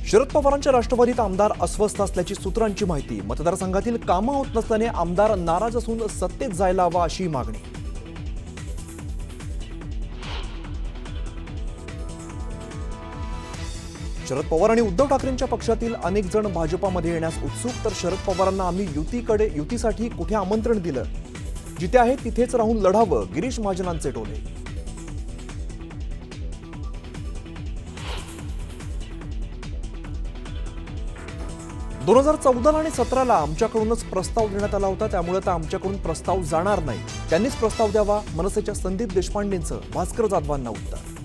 शरद पवारांच्या राष्ट्रवादीत आमदार अस्वस्थ असल्याची सूत्रांची माहिती। मतदारसंघातील कामं होत नसल्याने आमदार नाराज असून सत्तेत जायला हवा अशी मागणी। शरद पवार आणि उद्धव ठाकरेंच्या पक्षातील अनेक जण भाजपामध्ये येण्यास उत्सुक, तर शरद पवारांना आम्ही युतीसाठी कुठे आमंत्रण दिलं, जिथे आहे तिथेच राहून लढावं, गिरीश महाजनांचे टोले। 2014 आणि 17ला आमच्याकडूनच प्रस्ताव देण्यात आला होता, त्यामुळे आता आमच्याकडून प्रस्ताव जाणार नाही, त्यांनीच प्रस्ताव द्यावा, मनसेच्या संदीप देशपांडेंचं भास्कर जाधवांना उत्तर।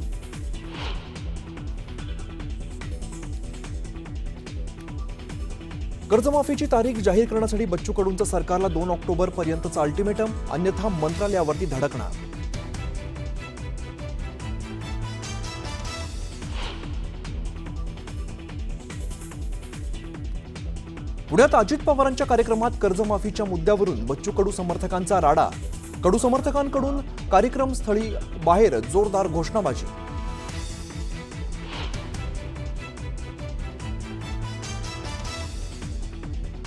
कर्जमाफीची तारीख जाहीर करण्यासाठी बच्चू कडूंचं सरकारला 2 ऑक्टोबर पर्यंतचं अल्टिमेटम, अन्यथा मंत्रालयावरती धडकणार। पुण्यात अजित पवारांच्या कार्यक्रमात कर्जमाफीच्या मुद्द्यावरून बच्चू कडू समर्थकांचा राडा। कडू समर्थकांकडून कार्यक्रम स्थळी बाहेर जोरदार घोषणाबाजी।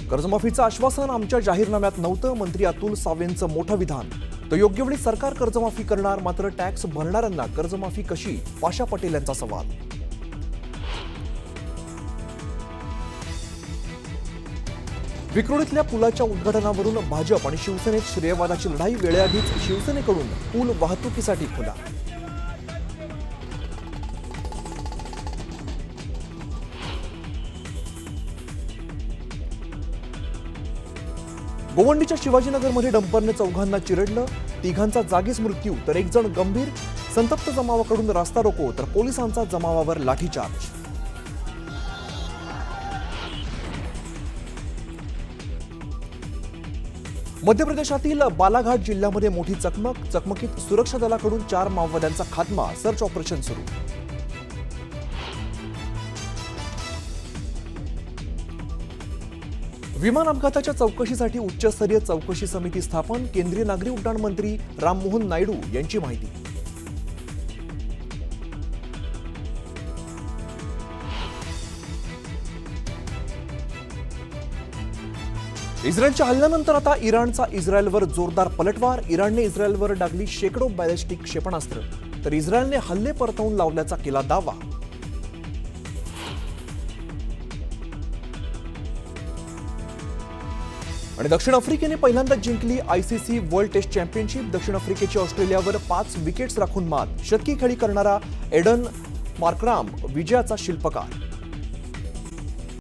कर्जमाफीचं आश्वासन आमच्या जाहीरनाम्यात नव्हतं, मंत्री अतुल सावेंचं मोठं विधान। तर योग्य वेळी सरकार कर्जमाफी करणार, मात्र टॅक्स भरणाऱ्यांना कर्जमाफी कशी, पाशा पटेल यांचा सवाल। विक्रोळीतल्या पुलाच्या उद्घाटनावरून भाजप आणि शिवसेनेत श्रेयवादाची लढाई। वेळेआधीच शिवसेनेकडून पूल वाहतुकीसाठी खुला। गोवंडीच्या शिवाजीनगरमध्ये डंपरने चौघांना चिरडलं, तिघांचा जागीच मृत्यू, तर एक जण गंभीर। संतप्त जमावाकडून रास्ता रोको, तर पोलिसांचा जमावावर लाठीचार्ज। मध्य प्रदेशातील बालाघाट जिल्ह्यामध्ये मोठी चकमकीत सुरक्षा दलाकडून 4 माओवाद्यांचा खात्मा, सर्च ऑपरेशन सुरू। विमान अपघाताच्या चौकशीसाठी उच्चस्तरीय चौकशी समिती स्थापन, केंद्रीय नागरी उड्डाण मंत्री राममोहन नायडू यांची माहिती। इस्रायलच्या हल्ल्यानंतर आता इराणचा इस्रायलवर जोरदार पलटवार। इराणने इस्रायलवर डागली शेकडो बॅलिस्टिक क्षेपणास्त्र, तर इस्रायलने हल्ले परतवून लावल्याचा केला दावा। आणि दक्षिण आफ्रिकेने पहिल्यांदाच जिंकली आयसीसी वर्ल्ड टेस्ट चॅम्पियनशिप। दक्षिण आफ्रिकेची ऑस्ट्रेलियावर 5 विकेट्स राखून मात। शतकी खेळी करणारा एडन मार्कराम विजयाचा शिल्पकार।